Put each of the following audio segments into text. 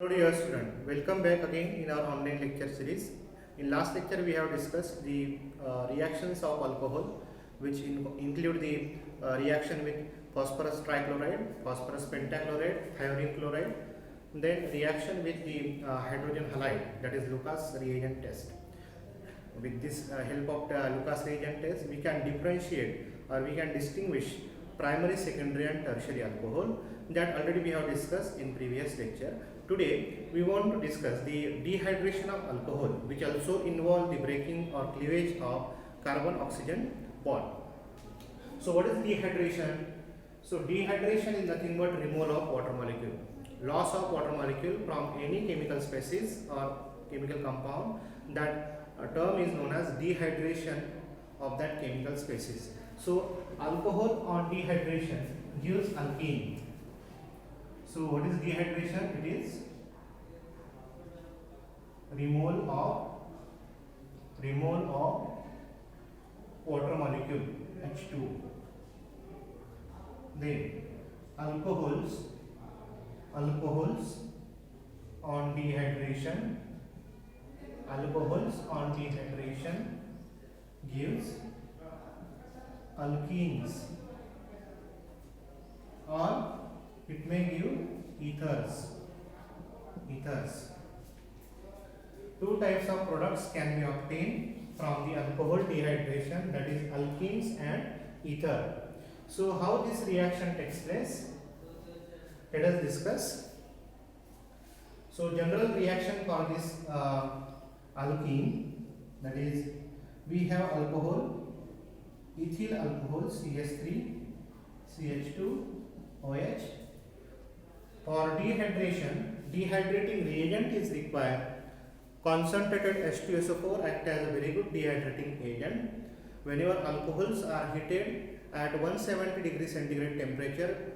Hello dear student, welcome back again in our online lecture series. In last lecture we have discussed the reactions of alcohol which include the reaction with phosphorus trichloride, phosphorus pentachloride, thiourea chloride, then reaction with the hydrogen halide, that is Lucas reagent test. With this help of the Lucas reagent test we can differentiate or we can distinguish primary, secondary and tertiary alcohol that already we have discussed in previous lecture. Today we want to discuss the dehydration of alcohol, which also involve the breaking or cleavage of carbon oxygen bond. So what is dehydration? So dehydration is nothing but removal of water molecule, loss of water molecule from any chemical species or chemical compound. That term is known as dehydration of that chemical species. So alcohol on dehydration gives alkene. So what is dehydration? It is removal of water molecule H2. Then alcohols on dehydration gives alkenes, or it may give ethers. Two types of products can be obtained from the alcohol dehydration, that is alkenes and ether. So how this reaction takes place? Let us discuss. So general reaction for this alkene, that is we have alcohol, ethyl alcohol CH3 CH2 OH. For dehydrating reagent is required. Concentrated H2SO4 act as a very good dehydrating agent. Whenever alcohols are heated at 170 degree centigrade temperature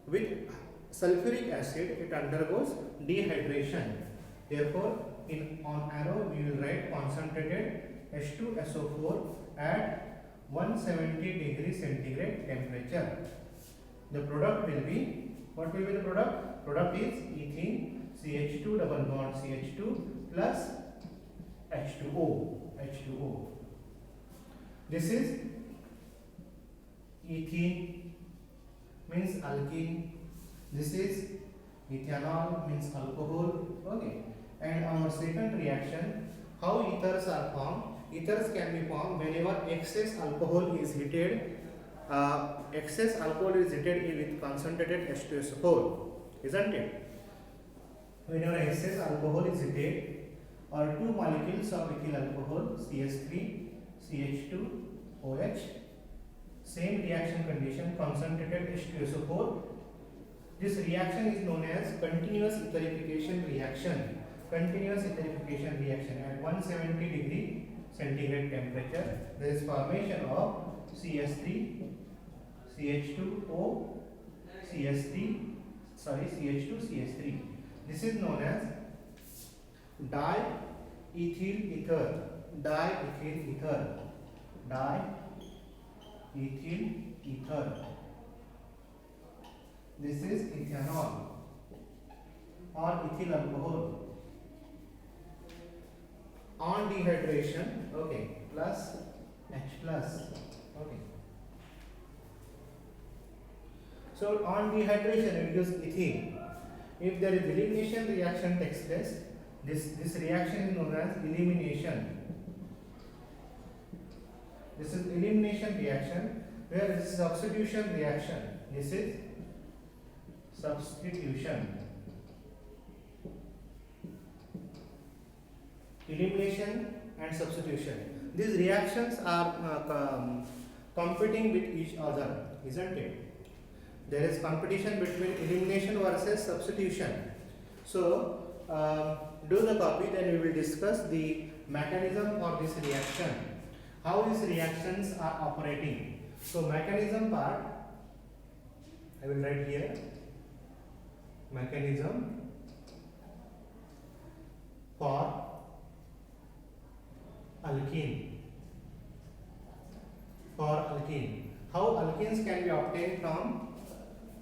with sulfuric acid, it undergoes dehydration. Therefore, on arrow we will write concentrated H2SO4 at 170 degree centigrade temperature. The product will be, what will be the product? Product is ethene CH2 double bond CH2 plus H2O. This is ethene, means alkene. This is ethanol, means alcohol. Okay. And our second reaction, how ethers are formed? Ethers can be formed whenever excess alcohol is heated. With concentrated H2SO4, isn't it? Whenever excess alcohol is heated, or two molecules of ethyl alcohol CH3 CH2 OH, same reaction condition, concentrated H2SO4. This reaction is known as continuous etherification reaction. Continuous etherification reaction at 170 degree centigrade temperature. There is formation of CH3 CH2O CH2 CH3. This is known as diethyl ether. This is ethanol or ethyl alcohol. On dehydration, okay, plus H plus. Okay. So on dehydration it gives ethene. If there is elimination reaction takes place, this reaction is known as elimination. This is elimination reaction, where this is substitution reaction. This is substitution. Elimination and substitution. These reactions are competing with each other, isn't it? There is competition between elimination versus substitution. So do the copy, then we will discuss the mechanism for this reaction, how these reactions are operating. So mechanism part, I will write here, mechanism for alkene. How alkenes can be obtained from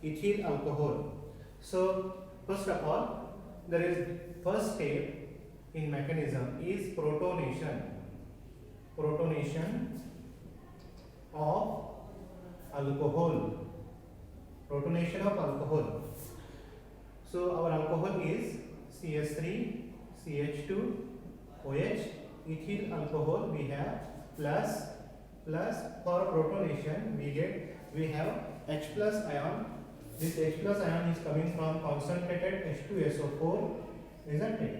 ethyl alcohol? So first of all, there is first step in mechanism is protonation. Protonation of alcohol. Protonation of alcohol. So our alcohol is CH3, CH2, OH, ethyl alcohol we have plus for protonation we have H plus ion. This H plus ion is coming from concentrated H2SO4, isn't it?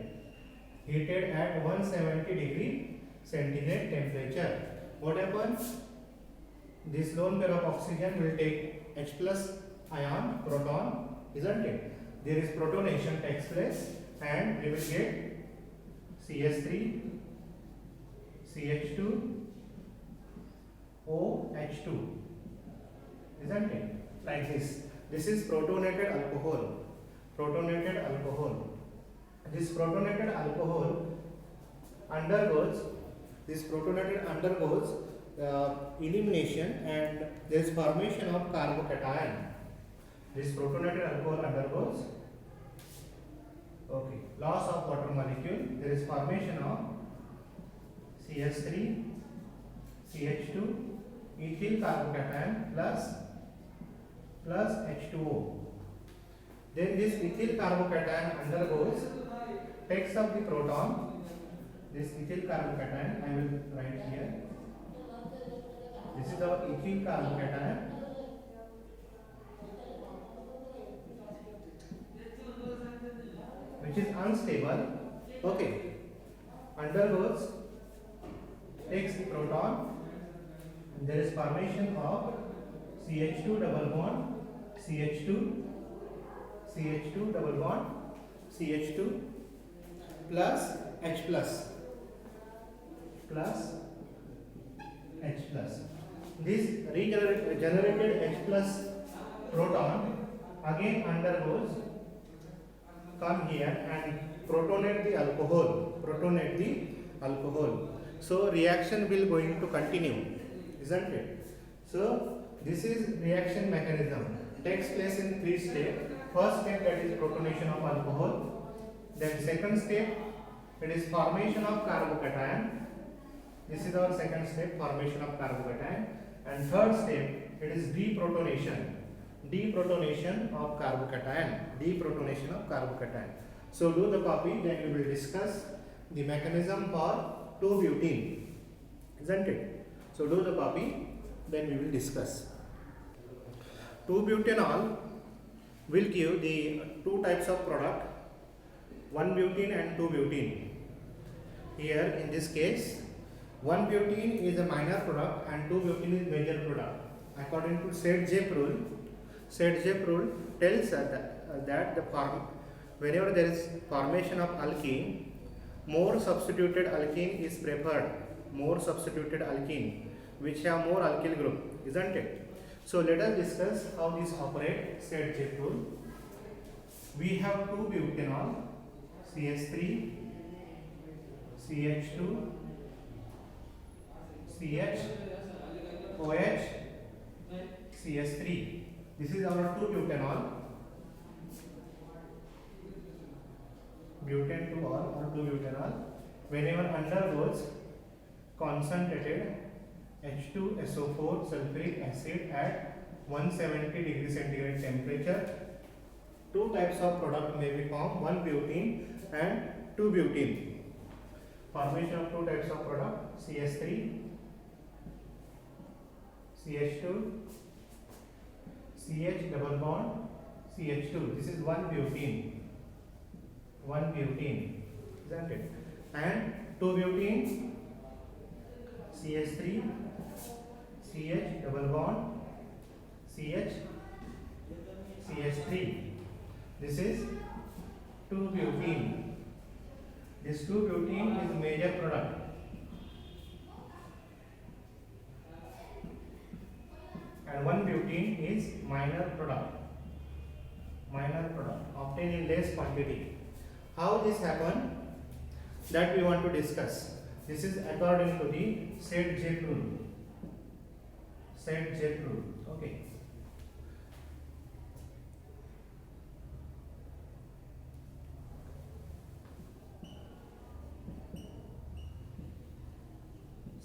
Heated at 170 degree centigrade temperature. What happens? This lone pair of oxygen will take H plus ion, proton, isn't it? There is protonation takes place and we will get CH3, CH2, OH2, isn't it? Like this. This is protonated alcohol. Protonated alcohol. This protonated alcohol undergoes elimination and there is formation of carbocation. This protonated alcohol undergoes loss of water molecule. There is formation of CH3, CH2, ethyl carbocation plus H2O. Then this ethyl carbocation takes up the proton. This ethyl carbocation I will write here. This is our ethyl carbocation. Which is unstable. Takes the proton. There is formation of CH2 double bond, CH2 double bond, CH2 plus H plus H plus. This regenerated H plus proton again come here and protonate the alcohol. So reaction will going to continue, isn't it? So this is reaction mechanism. Takes place in 3 steps. First step, that is protonation of alcohol. Then second step, it is formation of carbocation. This is our second step, formation of carbocation. And third step, it is deprotonation. Deprotonation of carbocation. So do the copy, then we will discuss the mechanism for 2-butene, isn't it? So do the copy, then we will discuss. 2-butanol will give the 2 types of product, 1-butene and 2-butene. Here in this case, 1-butene is a minor product and 2-butene is major product. According to Sedgwick rule tells that whenever there is formation of alkene, more substituted alkene is preferred. Which have more alkyl group, isn't it? So let us discuss how this operates. Sedgwick rule. We have 2-butanol, CH3, CH2, CH, OH, CH3. This is our 2-butanol. Butane 2 or 2-butanol. Whenever undergoes concentrated H2SO4 sulfuric acid at 170 degree centigrade temperature, 2 types of product may be formed, 1-butene and 2-butene. Formation of 2 types of product, CH3, CH2, CH double bond, CH2. This is 1-butene, isn't it? And 2-butene, CH3, CH double bond, CH, CH3. This is 2-butene. This 2-butene is major product. And 1-butene is minor product obtained in less quantity. How this happen? That we want to discuss. This is according to the Sedgwick rule. Okay.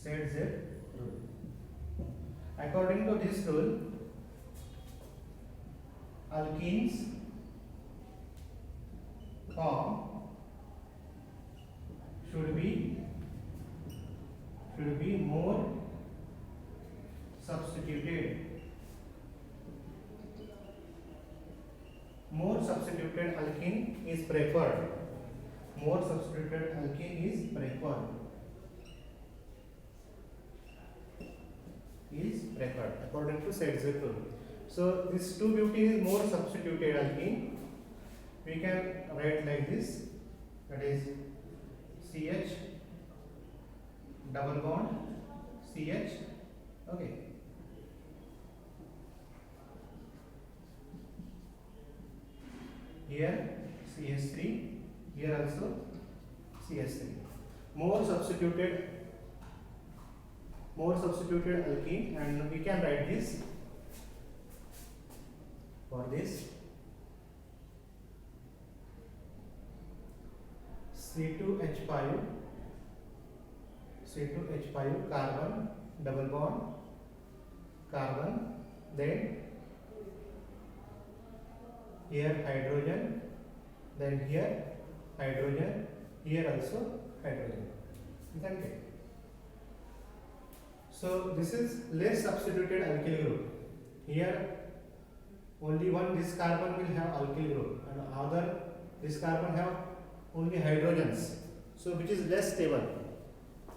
ZZ rule. According to this rule, alkenes form should be more substituted. More substituted alkene is preferred. More substituted alkene is preferred. According to ZZ rule. So this 2-butene is more substituted alkene. We can write like this. That is CH double bond CH. Okay. Here CH3. Here also CH3. More substituted alkene, and we can write this for this C2H5 carbon double bond carbon, then here hydrogen, then here hydrogen, here also hydrogen, isn't it? So this is less substituted alkyl group. Here only one this carbon will have alkyl group, and other this carbon have only hydrogens. So which is less stable,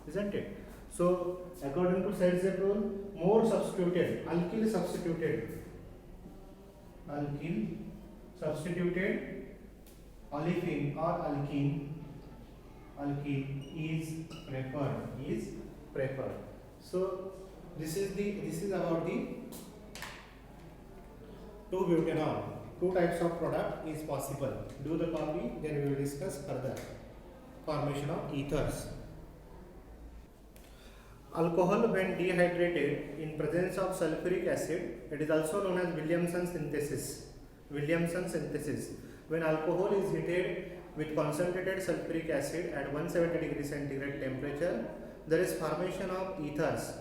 isn't it? So according to ZZ rule, more substituted alkyl substituted olefin or alkene is preferred. So this is about the 2-butanol. Two types of product is possible. Do the copy, then we will discuss further. Formation of ethers. Alcohol when dehydrated in presence of sulfuric acid, it is also known as Williamson synthesis. When alcohol is heated with concentrated sulfuric acid at 170 degrees centigrade temperature, there is formation of ethers.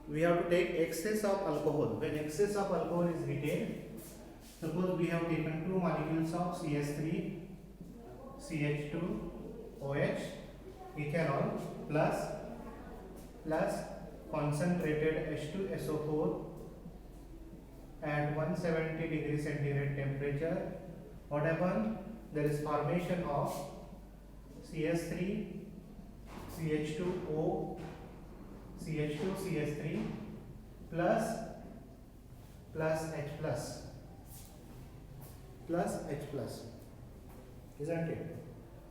We have to take excess of alcohol. When excess of alcohol is heated, suppose we have taken 2 molecules of CH3, CH2, OH, ethanol plus concentrated H2SO4 at 170 degrees centigrade temperature. What happens? There is formation of CH3, CH2O, CH2, CH3 plus H plus, isn't it?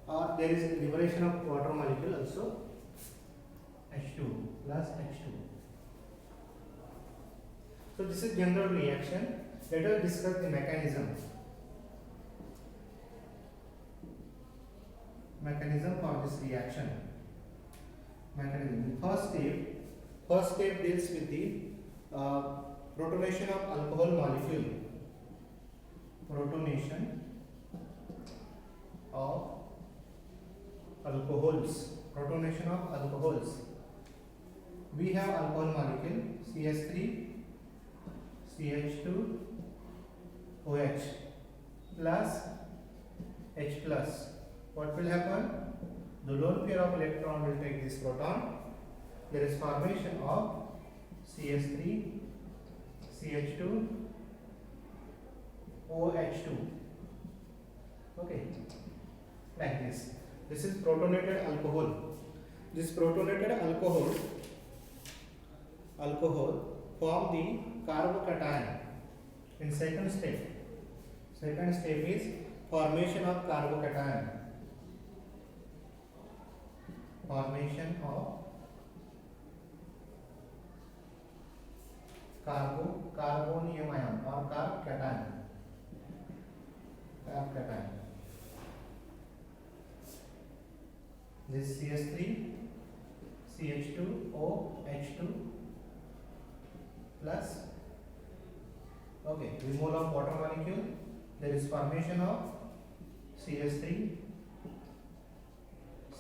Or there is liberation of water molecule also, H2 plus H2. So this is general reaction. Let us discuss the mechanism for this reaction. Mechanism. First step deals with the protonation of alcohol molecule. Protonation of alcohols. We have alcohol molecule CH3, CH2, OH plus H plus. What will happen? The lone pair of electron will take this proton. There is formation of CH3, CH2, OH2. Okay, like this. This is protonated alcohol. This protonated alcohol form the carbocation in second step. Second step is formation of carbocation. Formation of carbonium ion or carb cation. This CH3, CH2, OH2 plus, okay, removal of water molecule. There is formation of CH3,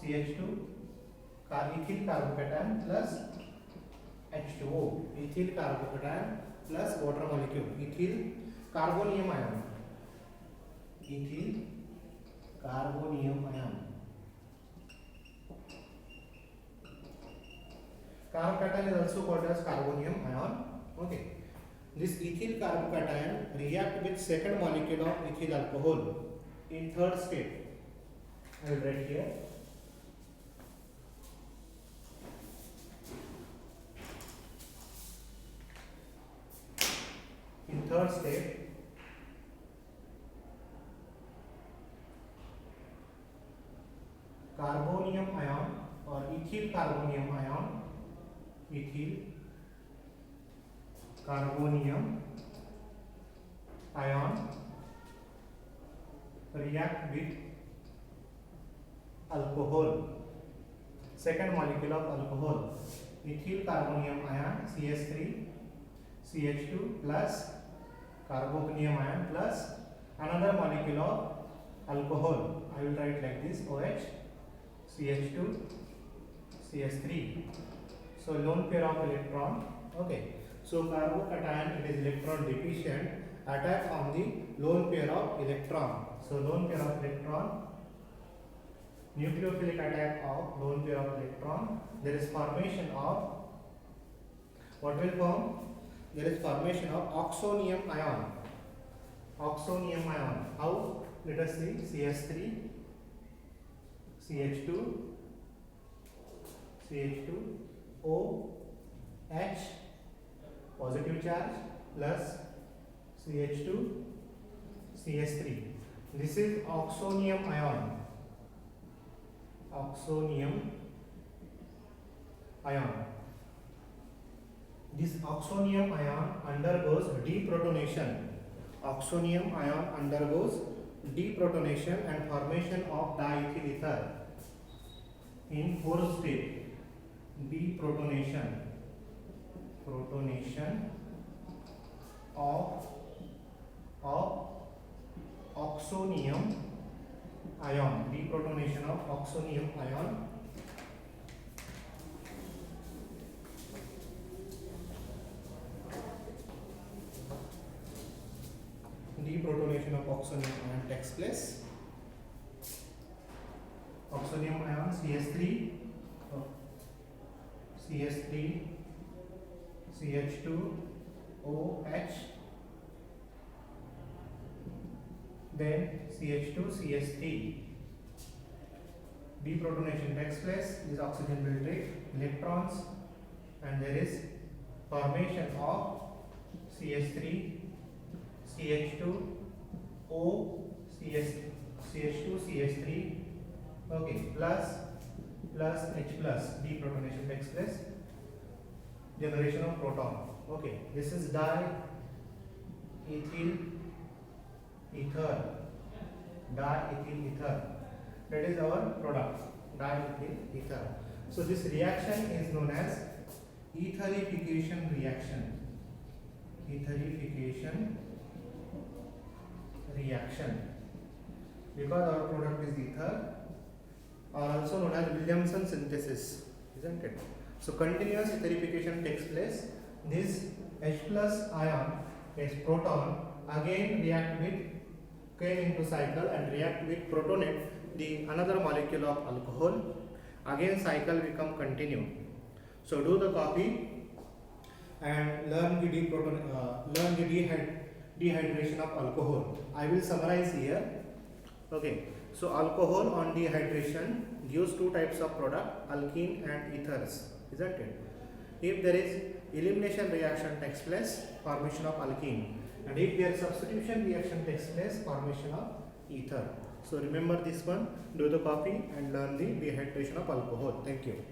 CH2, ethyl carbocation plus H2O, ethyl carbocation plus water molecule, ethyl carbonium ion, ethyl carbonium ion. Carbocation is also called as carbonium ion. Okay. This ethyl carbocation react with second molecule of ethyl alcohol in third step. I will write here. In third step, carbonium ion or ethyl carbonium ion, ethyl carbonium ion react with alcohol, second molecule of alcohol, ethyl carbonium ion CH3 CH2 plus carbonium ion plus another molecule of alcohol. I will write like this: OH CH2 CH3. So lone pair of electron. Okay. So carbocation, it is electron deficient, attack on the lone pair of electron. So lone pair of electron, nucleophilic attack of lone pair of electron. There is formation of, what will form? There is formation of oxonium ion. Oxonium ion. How? Let us see. CH3 CH2 CH2 OH positive charge plus CH2 CH3. This is oxonium ion. Oxonium ion. This oxonium ion undergoes deprotonation. Oxonium ion undergoes deprotonation and formation of diethyl ether in fourth step. Deprotonation, protonation of oxonium ion, deprotonation of oxonium ion. Deprotonation of oxonium ion takes place. Oxonium ion CH3 CH3 CH2 OH, then CH2 CH3. Deprotonation takes place. This oxygen will take electrons and there is formation of CH3 CH2 O CH2 CH3. Okay, plus H plus. Deprotonation takes place. Generation of proton. Okay, this is diethyl ether. Diethyl ether. That is our product. Diethyl ether. So this reaction is known as etherification reaction. Etherification reaction. Because our product is ether, or also known as Williamson synthesis, isn't it? So continuous etherification takes place. This H plus ion, is proton, again react with, came into cycle and react with protonate, the another molecule of alcohol. Again cycle become continue. So do the copy and learn the dehydration of alcohol. I will summarize here. Okay. So alcohol on dehydration gives two types of product, alkene and ethers, isn't it? If there is elimination reaction takes place, formation of alkene, and if there substitution reaction takes place, formation of ether. So remember this one, do the copy and learn the dehydration of alcohol. Thank you.